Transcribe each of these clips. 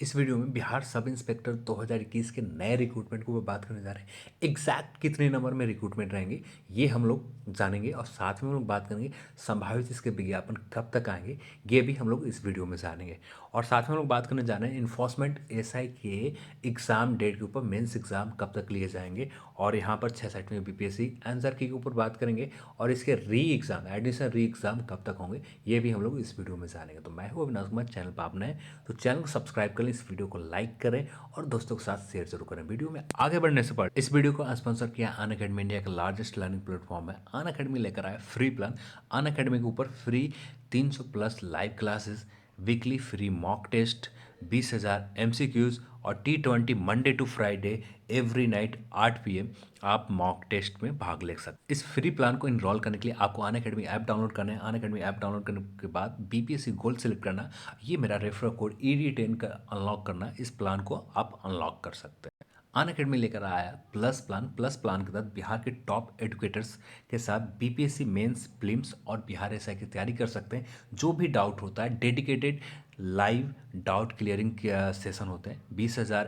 इस वीडियो में Bihar sub inspector 2021 के नए रिक्रूटमेंट को बात करने जा रहे हैं। एग्जैक्ट कितने नंबर में रिक्रूटमेंट रहेंगे ये हम लोग जानेंगे और साथ में हम लोग बात करेंगे संभावित इसके विज्ञापन कब तक आएंगे ये भी हम लोग इस वीडियो में जानेंगे। और साथ में हम लोग बात करने जा रहे हैं इन्फोर्समेंट एसआई के एग्ज़ाम डेट के ऊपर, मेंस एग्ज़ाम कब तक लिए जाएंगे और यहाँ पर 66वें बीपीएससी आंसर की के ऊपर बात करेंगे और इसके री एग्ज़ाम एडिशनल री एग्ज़ाम कब तक होंगे ये भी हम लोग इस वीडियो में जानेंगे। तो मैं हूँ अविनाश कुमार, चैनल पर आप नए तो चैनल को सब्सक्राइब कर लें, इस वीडियो को लाइक करें और दोस्तों के साथ शेयर जरूर करें। वीडियो में आगे बढ़ने से पहले इस वीडियो को स्पॉन्सर किया अनअकैडमी, इंडिया का लार्जेस्ट लर्निंग प्लेटफॉर्म है। अनअकैडमी लेकर आया फ्री प्लान। अनअकैडमी के ऊपर free 300 plus live classes, weekly free mock test, 20,000 MCQs और T20 Monday to Friday every night 8 PM आप मॉक टेस्ट में भाग ले सकते। इस फ्री प्लान को इनरोल करने के लिए आपको अनअकैडमी ऐप डाउनलोड करना है। अनअकैडमी ऐप डाउनलोड करने के बाद बीपीएससी गोल्ड सेलेक्ट करना, ये मेरा रेफरल कोड ED10 का अनलॉक करना, इस प्लान को आप अनलॉक कर सकते हैं। अनअकैडमी लेकर आया प्लस प्लान। प्लस प्लान के तहत बिहार के टॉप एजुकेटर्स के साथ बीपीएससी मेंस, प्रीलिम्स और बिहार एसआई की तैयारी कर सकते हैं। जो भी डाउट होता है dedicated live doubt clearing session होते हैं। 20,000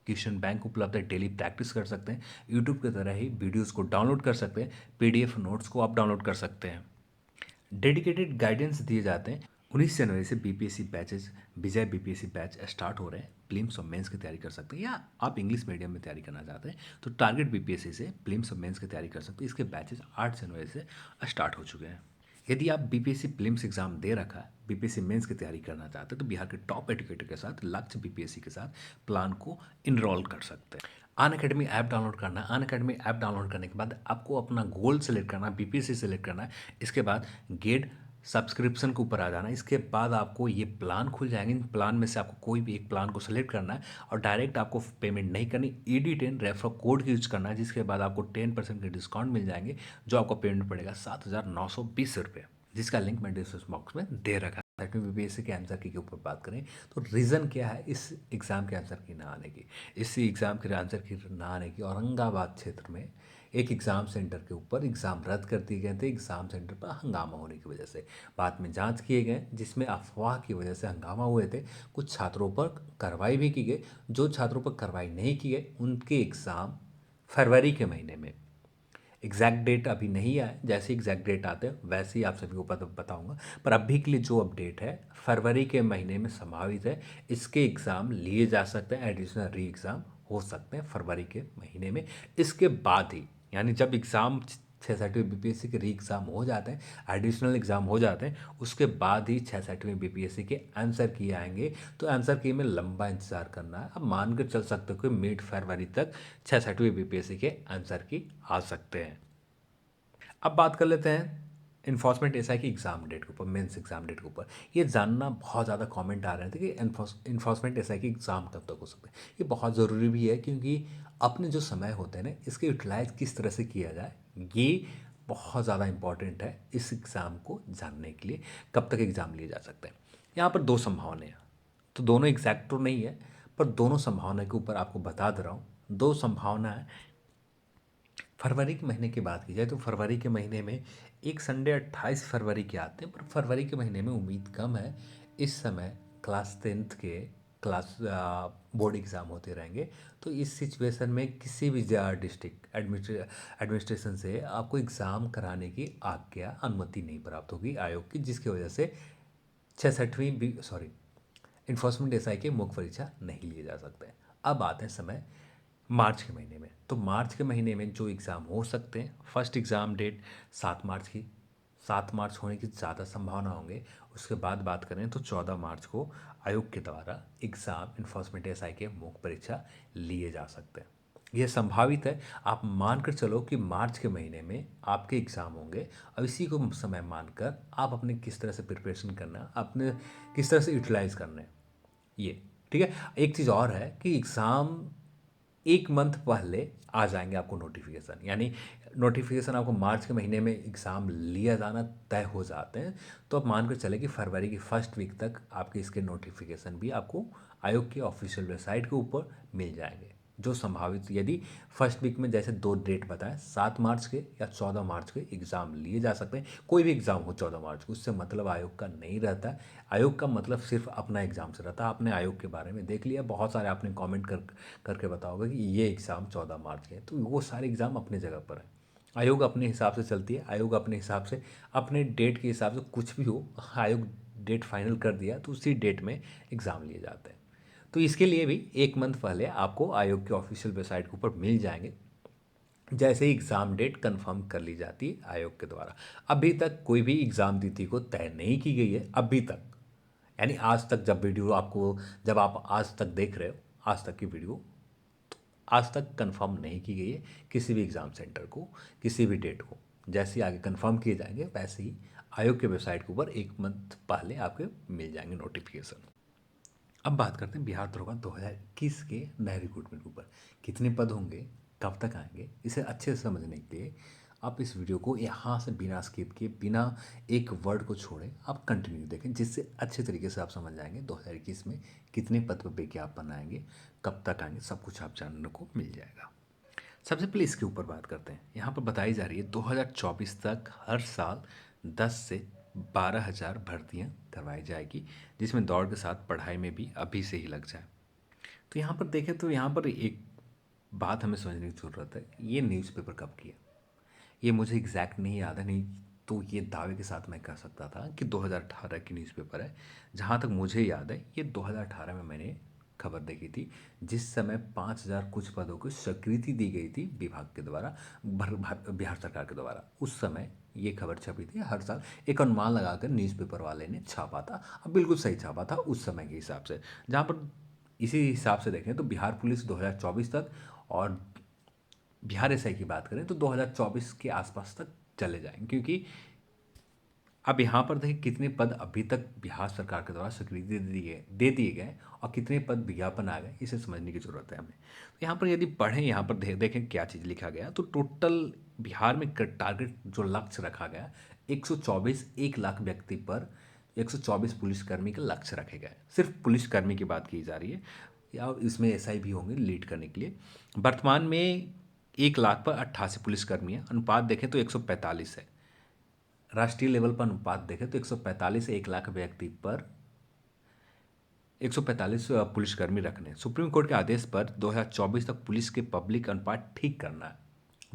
क्वेश्चन बैंक उपलब्ध है, डेली प्रैक्टिस कर सकते हैं। यूट्यूब की तरह ही वीडियोस को डाउनलोड कर सकते हैं। पीडीएफ नोट्स को आप डाउनलोड कर सकते हैं। डेडिकेटेड गाइडेंस दिए जाते हैं। 19 जनवरी से बीपीएससी बैचेज, विजय बीपीएससी बैच स्टार्ट हो रहे हैं। प्रीलिम्स और मेंस की तैयारी कर सकते हैं या आप इंग्लिश मीडियम में तैयारी करना चाहते हैं तो टारगेट बीपीएससी से प्रीलिम्स और मेंस की तैयारी कर सकते हैं। इसके बैचेज 8 जनवरी से स्टार्ट हो चुके हैं। यदि आप बीपीएससी प्रीलिम्स एग्जाम दे रखा है, बीपीएससी मेंस की तैयारी करना चाहते हैं तो बिहार के टॉप एजुकेटर के साथ लक्ष्य बीपीएससी के साथ प्लान को इनरोल कर सकते हैं। अनअकैडमी ऐप डाउनलोड करना है। अनअकैडमी ऐप डाउनलोड करने के बाद आपको अपना गोल सेलेक्ट करना है, बीपीएससी सेलेक्ट करना है। इसके बाद गेट सब्सक्रिप्शन के ऊपर आ जाना। इसके बाद आपको ये प्लान खुल जाएंगे। इन प्लान में से आपको कोई भी एक प्लान को सेलेक्ट करना है और डायरेक्ट आपको पेमेंट नहीं करनी, ED10 रेफर कोड यूज करना है, जिसके बाद आपको 10% के डिस्काउंट मिल जाएंगे। जो आपको पेमेंट पड़ेगा 7,920 रुपये, जिसका लिंक मैं डिस्क्रिप्शन बॉक्स में दे रखा है। बीपीएससी के आंसर की के ऊपर बात करें तो रीज़न क्या है इस एग्ज़ाम के आंसर की ना आने की। इस एग्ज़ाम के आंसर की ना आने की औरंगाबाद क्षेत्र में एक एग्ज़ाम सेंटर के ऊपर एग्ज़ाम रद्द कर दिए गए थे। एग्ज़ाम सेंटर पर हंगामा होने की वजह से बाद में जांच किए गए, जिसमें अफवाह की वजह से हंगामा हुए थे। कुछ छात्रों पर कार्रवाई भी की गई। जो छात्रों पर कार्रवाई नहीं की गई उनके एग्ज़ाम फरवरी के महीने में, एग्जैक्ट डेट अभी नहीं आया, जैसे एग्जैक्ट डेट आते हैं वैसे ही आप सभी को बताऊंगा। पर अभी के लिए जो अपडेट है फरवरी के महीने में संभावित है इसके एग्ज़ाम लिए जा सकते हैं। एडिशनल री एग्ज़ाम हो सकते हैं फरवरी के महीने में। इसके बाद ही यानी जब एग्ज़ाम 66वीं बीपीएससी के री एग्ज़ाम हो जाते हैं, एडिशनल एग्ज़ाम हो जाते हैं, उसके बाद ही 66वीं बीपीएससी के आंसर की आएंगे। तो आंसर की में लंबा इंतजार करना है। अब मान कर चल सकते हो कि मिड फरवरी तक 66वीं बीपीएससी के आंसर की आ सकते हैं। अब बात कर लेते हैं इन्फोर्समेंट एसआई की एग्ज़ाम डेट के ऊपर, मेंस एग्ज़ाम डेट के ऊपर। ये जानना बहुत ज़्यादा कमेंट आ रहे थे कि इन्फोर्समेंट एसआई की एग्ज़ाम कब तक हो सकते हैं। ये बहुत ज़रूरी भी है क्योंकि अपने जो समय होते हैं ना इसके यूटिलाइज किस तरह से किया जाए, ये बहुत ज़्यादा इंपॉर्टेंट है इस एग्ज़ाम को जानने के लिए कब तक एग्ज़ाम लिए जा सकते हैं। यहाँ पर दो संभावनाएं हैं, तो दोनों एग्जैक्ट तो नहीं है पर दोनों संभावना के ऊपर आपको बता दे रहा हूँ। दो संभावना है। फरवरी के महीने की बात की जाए तो फरवरी के महीने में एक संडे 28 फरवरी के आते हैं, पर फरवरी के महीने में उम्मीद कम है। इस समय क्लास 10th के क्लास बोर्ड एग्ज़ाम होते रहेंगे। तो इस सिचुएशन में किसी भी डिस्ट्रिक्ट एडमिनिस्ट्रेशन से आपको एग्ज़ाम कराने की आज्ञा, अनुमति नहीं प्राप्त होगी आयोग की, जिसकी वजह से 66वीं इन्फोर्समेंट एसआई के मुख्य परीक्षा नहीं लिए जा सकते हैं। अब आते हैं समय मार्च के महीने में। तो मार्च के महीने में जो एग्ज़ाम हो सकते हैं, फर्स्ट एग्ज़ाम डेट 7 मार्च की, 7 मार्च होने की ज़्यादा संभावना होंगे। उसके बाद बात करें तो 14 मार्च को आयोग के द्वारा एग्ज़ाम इन्फोर्समेंट एसआई के मुख्य परीक्षा लिए जा सकते हैं। यह संभावित है। आप मानकर चलो कि मार्च के महीने में आपके एग्ज़ाम होंगे। अब इसी को समय मानकर आप अपने किस तरह से प्रिपरेशन करना, अपने किस तरह से यूटिलाइज करना है ये, ठीक है। एक चीज़ और है कि एग्ज़ाम एक मंथ पहले आ जाएंगे आपको नोटिफिकेशन, यानी नोटिफिकेशन आपको मार्च के महीने में एग्ज़ाम लिया जाना तय हो जाते हैं। तो आप मानकर चले कि फरवरी की फर्स्ट वीक तक आपके इसके नोटिफिकेशन भी आपको आयोग की ऑफिशियल वेबसाइट के ऊपर मिल जाएंगे, जो संभावित, यदि फर्स्ट वीक में जैसे दो डेट बताए 7 मार्च के या 14 मार्च के एग्ज़ाम लिए जा सकते हैं। कोई भी एग्ज़ाम हो 14 मार्च को, उससे मतलब आयोग का नहीं रहता है। आयोग का मतलब सिर्फ अपना एग्ज़ाम से रहता है। आपने आयोग के बारे में देख लिया, बहुत सारे आपने कमेंट करके बताओगे कि ये एग्ज़ाम 14 मार्च के है, तो वो सारे एग्ज़ाम अपने जगह पर है। आयोग अपने हिसाब से चलती है, आयोग अपने हिसाब से अपने डेट के हिसाब से कुछ भी हो, आयोग डेट फाइनल कर दिया तो उसी डेट में एग्ज़ाम लिए जाते हैं। तो इसके लिए भी एक मंथ पहले आपको आयोग के ऑफिशियल वेबसाइट के ऊपर मिल जाएंगे, जैसे ही एग्ज़ाम डेट कंफर्म कर ली जाती है आयोग के द्वारा। अभी तक कोई भी एग्ज़ाम तिथि को तय नहीं की गई है अभी तक, यानी आज तक जब वीडियो आपको, जब आप आज तक देख रहे हो, आज तक की वीडियो, आज तक कंफर्म नहीं की गई है किसी भी एग्ज़ाम सेंटर को, किसी भी डेट को। जैसे ही आगे कंफर्म किए जाएंगे वैसे ही आयोग के वेबसाइट के ऊपर एक मंथ पहले आपके मिल जाएंगे नोटिफिकेशन। अब बात करते हैं बिहार दरोगा 2021 के नए रिक्रूटमेंट के ऊपर। कितने पद होंगे, कब तक आएंगे, इसे अच्छे से समझने के लिए आप इस वीडियो को यहाँ से बिना स्किप किए, बिना एक वर्ड को छोड़े आप कंटिन्यू देखें, जिससे अच्छे तरीके से आप समझ जाएंगे 2021 में कितने पद पर विज्ञापन आएंगे, कब तक आएंगे, सब कुछ आप जानने को मिल जाएगा। सबसे पहले इसके ऊपर बात करते हैं। यहाँ पर बताई जा रही है 2024 तक हर साल 10 से 12,000 भर्तियाँ करवाई जाएगी, जिसमें दौड़ के साथ पढ़ाई में भी अभी से ही लग जाए। तो यहाँ पर देखें तो यहाँ पर एक बात हमें समझने की ज़रूरत है, ये न्यूज़पेपर कब किया, ये मुझे एग्जैक्ट नहीं याद है, नहीं तो ये दावे के साथ मैं कह सकता था कि 2018 की न्यूज़पेपर है। जहाँ तक मुझे याद है ये 2018 में मैंने खबर देखी थी, जिस समय 5,000 कुछ पदों को स्वीकृति दी गई थी विभाग के द्वारा, बिहार सरकार के द्वारा। उस समय ये खबर छपी थी, हर साल एक अनुमान लगाकर न्यूज़पेपर वाले ने छापा था, अब बिल्कुल सही छापा था उस समय के हिसाब से। जहाँ पर इसी हिसाब से देखें तो बिहार पुलिस 2024 तक, और बिहार एसआई की बात करें तो 2024 के आसपास तक चले जाएंगे, क्योंकि अब यहाँ पर देखिए कितने पद अभी तक बिहार सरकार के द्वारा स्वीकृति दे दिए गए और कितने पद विज्ञापन आ गए, इसे समझने की ज़रूरत है हमें। तो यहाँ पर यदि पढ़ें, यहाँ पर देखें क्या चीज़ लिखा गया, तो टोटल बिहार में टारगेट जो लक्ष्य रखा गया 124, 1 लाख व्यक्ति पर 124 पुलिसकर्मी के लक्ष्य रखे गए। सिर्फ पुलिसकर्मी की बात की जा रही है, या इसमें एसआई भी होंगे लीड करने के लिए। वर्तमान में 1 लाख पर 88 पुलिसकर्मी है, अनुपात देखें तो 145 है। राष्ट्रीय लेवल पर अनुपात देखें तो 145 से 1 लाख व्यक्ति पर 145 पुलिसकर्मी रखने। सुप्रीम कोर्ट के आदेश पर 2024 तक पुलिस के पब्लिक अनुपात ठीक करना है,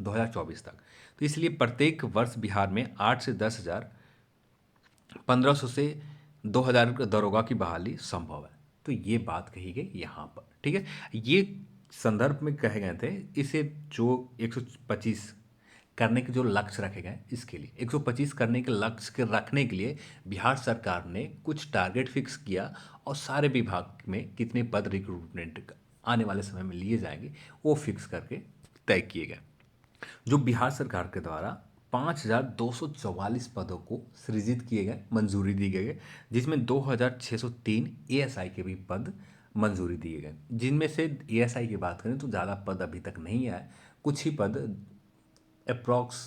2024 तक। तो इसलिए प्रत्येक वर्ष बिहार में 8 से 10,000, 1,500 से 2,000 दरोगा की बहाली संभव है। तो ये बात कही गई यहाँ पर, ठीक है। ये संदर्भ में कहे गए थे, इसे जो 125 करने के जो लक्ष्य रखे गए, इसके लिए 125 करने के लक्ष्य के रखने के लिए बिहार सरकार ने कुछ टारगेट फिक्स किया, और सारे विभाग में कितने पद रिक्रूटमेंट आने वाले समय में लिए जाएंगे वो फिक्स करके तय किए गए। जो बिहार सरकार के द्वारा 5,244 पदों को सृजित किए गए, मंजूरी दी गई है, जिसमें 2,603 एएसआई के भी पद मंजूरी दिए गए। जिनमें से एएसआई की बात करें तो ज़्यादा पद अभी तक नहीं आए, कुछ ही पद, अप्रॉक्स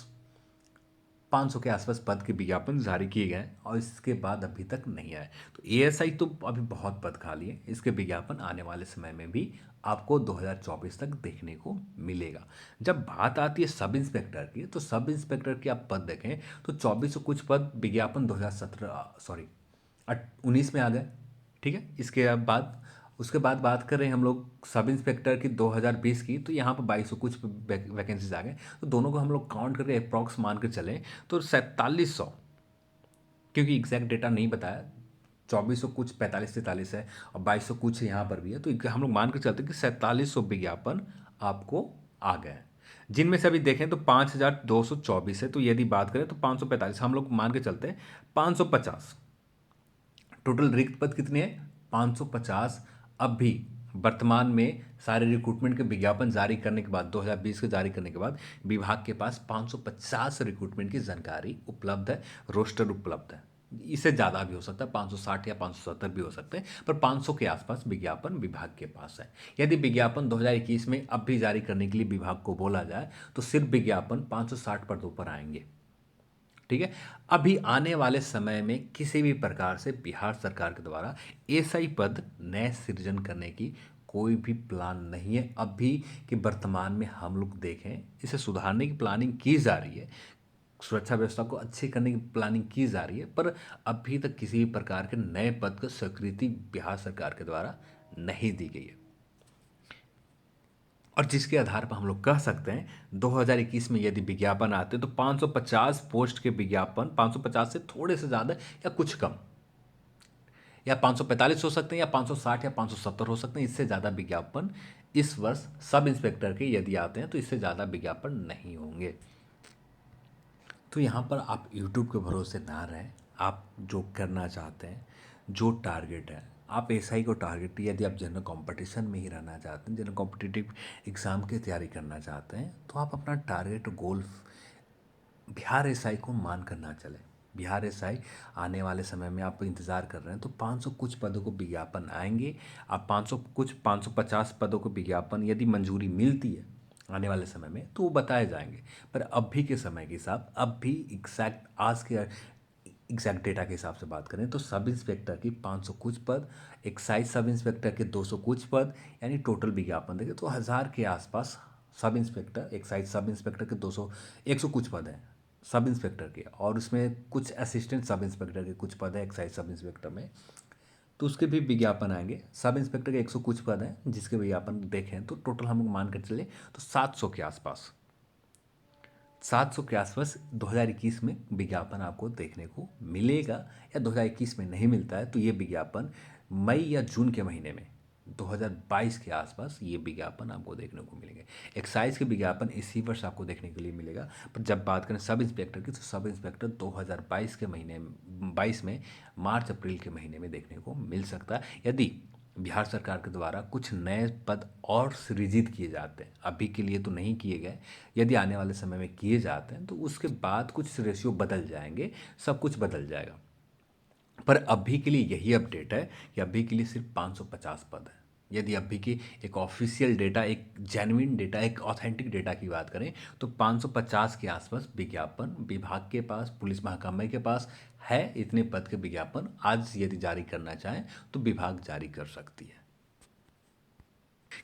500 के आसपास पद के विज्ञापन जारी किए गए, और इसके बाद अभी तक नहीं आए। तो एएसआई तो अभी बहुत पद खाली है, इसके विज्ञापन आने वाले समय में भी आपको 2024 तक देखने को मिलेगा। जब बात आती है सब इंस्पेक्टर की, तो सब इंस्पेक्टर के आप पद देखें तो 24 कुछ पद विज्ञापन 2017, सॉरी 19 में आ गए, ठीक है। इसके बाद उसके बाद बात कर रहे हैं हम लोग सब इंस्पेक्टर की 2020 की, तो यहाँ पर 2200 कुछ वैकेंसीज आ गए। तो दोनों को हम लोग काउंट करके अप्रॉक्स मान के चलें तो 4700, क्योंकि एग्जैक्ट डेटा नहीं बताया, 2400 कुछ 45-43 है, और 2200 कुछ यहाँ पर भी है, तो हम लोग मान के चलते हैं कि 4700 विज्ञापन आपको आ गए, जिनमें से अभी देखें तो 5,224 है। तो यदि बात करें तो 545, हम लोग मान के चलते हैं 550, टोटल रिक्त पद कितने हैं 550। अब भी वर्तमान में सारे रिक्रूटमेंट के विज्ञापन जारी करने के बाद, 2020 के जारी करने के बाद, विभाग के पास 550 रिक्रूटमेंट की जानकारी उपलब्ध है, रोस्टर उपलब्ध है। इससे ज़्यादा भी हो सकता है, 560 या 570 भी हो सकते हैं, पर 500 के आसपास विज्ञापन विभाग के पास है। यदि विज्ञापन 2021 में अब भी जारी करने के लिए विभाग को बोला जाए तो सिर्फ विज्ञापन 560 पदों पर आएंगे, ठीक है। अभी आने वाले समय में किसी भी प्रकार से बिहार सरकार के द्वारा एसआई पद नए सृजन करने की कोई भी प्लान नहीं है अभी कि वर्तमान में हम लोग देखें। इसे सुधारने की प्लानिंग की जा रही है, सुरक्षा व्यवस्था को अच्छी करने की प्लानिंग की जा रही है, पर अभी तक किसी भी प्रकार के नए पद को स्वीकृति बिहार सरकार के द्वारा नहीं दी गई है। और जिसके आधार पर हम लोग कह सकते हैं 2021 में यदि विज्ञापन आते तो 550 पोस्ट के विज्ञापन, 550 से थोड़े से ज़्यादा या कुछ कम, या 545 हो सकते हैं, या 560 या 570 हो सकते हैं। इससे ज़्यादा विज्ञापन इस वर्ष सब इंस्पेक्टर के यदि आते हैं तो इससे ज़्यादा विज्ञापन नहीं होंगे। तो यहाँ पर आप यूट्यूब के भरोसे ना रहें। आप जो करना चाहते हैं, जो टारगेट है, आप एसआई को टारगेट, यदि आप जनरल कंपटीशन में ही रहना चाहते हैं, जनरल कॉम्पिटिटिव एग्ज़ाम की तैयारी करना चाहते हैं, तो आप अपना टारगेट गोल बिहार एसआई को मान कर ना चलें। बिहार एसआई आने वाले समय में आप इंतज़ार कर रहे हैं तो 500 कुछ पदों को विज्ञापन आएंगे। आप 550 पदों को विज्ञापन यदि मंजूरी मिलती है आने वाले समय में तो वो बताए जाएंगे। पर अभी के समय के हिसाब, अभी एग्जैक्ट आज के एग्जैक्ट डेटा के हिसाब से बात करें तो सब इंस्पेक्टर की 500 कुछ पद, एक्साइज सब इंस्पेक्टर के 200 कुछ पद, यानी टोटल विज्ञापन देखें तो 1000 के आसपास sub inspector, excise sub inspector के 200 100 कुछ पद हैं सब इंस्पेक्टर के, और उसमें कुछ असिस्टेंट सब इंस्पेक्टर के कुछ पद है एक्साइज सब इंस्पेक्टर में, तो उसके भी विज्ञापन आएंगे। सब इंस्पेक्टर के 100 कुछ पद हैं जिसके विज्ञापन देखें तो टोटल हम लोग मान कर चले तो 700 के आसपास, 700 के आसपास 2021 में विज्ञापन आपको देखने को मिलेगा। या 2021 में नहीं मिलता है तो ये विज्ञापन मई या जून के महीने में 2022 के आसपास ये विज्ञापन आपको देखने को मिलेंगे। एक्साइज के विज्ञापन इसी वर्ष आपको देखने के लिए मिलेगा। पर जब बात करें सब इंस्पेक्टर की तो सब इंस्पेक्टर 2022 के महीने 22 में मार्च अप्रैल के महीने में देखने को मिल सकता है, यदि बिहार सरकार के द्वारा कुछ नए पद और सृजित किए जाते हैं। अभी के लिए तो नहीं किए गए, यदि आने वाले समय में किए जाते हैं तो उसके बाद कुछ रेशियो बदल जाएंगे, सब कुछ बदल जाएगा। पर अभी के लिए यही अपडेट है कि अभी के लिए सिर्फ 550 पद है। यदि अभी की एक ऑफिशियल डेटा, एक जेन्युइन डेटा, एक ऑथेंटिक डेटा की बात करें तो 550 के आसपास विज्ञापन विभाग के पास, पुलिस महकमे के पास है। इतने पद के विज्ञापन आज यदि जारी करना चाहें तो विभाग जारी कर सकती है।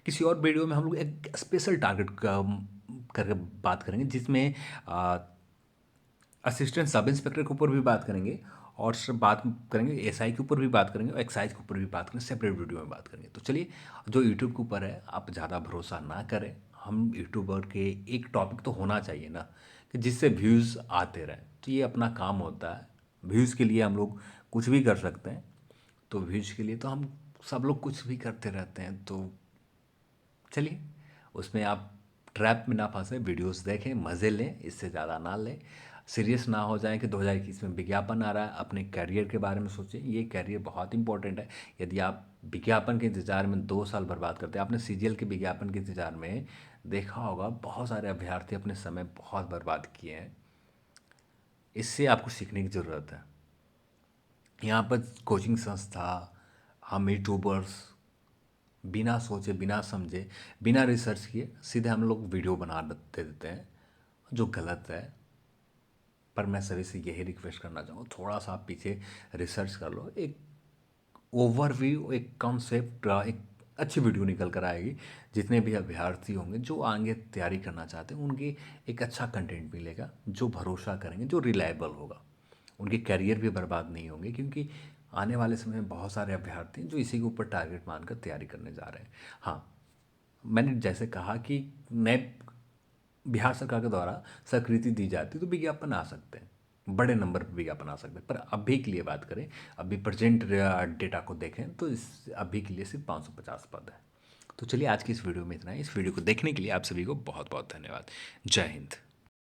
किसी और वीडियो में हम लोग एक स्पेशल टारगेट का करके बात करेंगे जिसमें असिस्टेंट सब इंस्पेक्टर के ऊपर भी बात करेंगे, और बात करेंगे एसआई के ऊपर भी बात करेंगे, और एक्साइज के ऊपर भी बात करेंगे, सेपरेट वीडियो में बात करेंगे। तो चलिए, जो यूट्यूब के ऊपर है आप ज़्यादा भरोसा ना करें। हम यूट्यूबर के एक टॉपिक तो होना चाहिए ना कि जिससे व्यूज़ आते रहें, तो ये अपना काम होता है। व्यूज़ के लिए हम लोग कुछ भी कर सकते हैं, तो व्यूज़ के लिए तो हम सब लोग कुछ भी करते रहते हैं। तो चलिए, उसमें आप ट्रैप में ना फंसे, वीडियोस देखें, मज़े लें, इससे ज़्यादा ना लें। सीरियस ना हो जाए कि 2021 में विज्ञापन आ रहा है। अपने करियर के बारे में सोचें, ये करियर बहुत इंपॉर्टेंट है। यदि आप विज्ञापन के इंतज़ार में 2 साल बर्बाद करते हैं, आपने सीजीएल के विज्ञापन के इंतज़ार में देखा होगा बहुत सारे अभ्यर्थी अपने समय बहुत बर्बाद किए हैं। इससे आपको सीखने की ज़रूरत है। यहाँ पर कोचिंग संस्था, हम यूट्यूबर्स बिना सोचे, बिना समझे, बिना रिसर्च किए सीधे हम लोग वीडियो बना देते हैं, जो गलत है। पर मैं सभी से यही रिक्वेस्ट करना चाहूँगा, थोड़ा सा आप पीछे रिसर्च कर लो, एक ओवरव्यू, एक कॉन्सेप्ट, एक अच्छी वीडियो निकल कर आएगी। जितने भी अभ्यर्थी होंगे जो आगे तैयारी करना चाहते हैं उनकी एक अच्छा कंटेंट मिलेगा, जो भरोसा करेंगे, जो रिलायबल होगा। उनके करियर भी बर्बाद नहीं होंगे, क्योंकि आने वाले समय में बहुत सारे अभ्यर्थी हैं जो इसी के ऊपर टारगेट मानकर तैयारी करने जा रहे हैं। हाँ, मैंने जैसे कहा कि नए बिहार सरकार के द्वारा स्वीकृति दी जाती तो विज्ञापन आ सकते हैं, बड़े नंबर पर विज्ञापन आ सकते हैं। पर अभी के लिए बात करें, अभी प्रेजेंट डेटा को देखें तो इस अभी के लिए सिर्फ 550 पद है। तो चलिए, आज की इस वीडियो में इतना ही। इस वीडियो को देखने के लिए आप सभी को बहुत बहुत धन्यवाद। जय हिंद।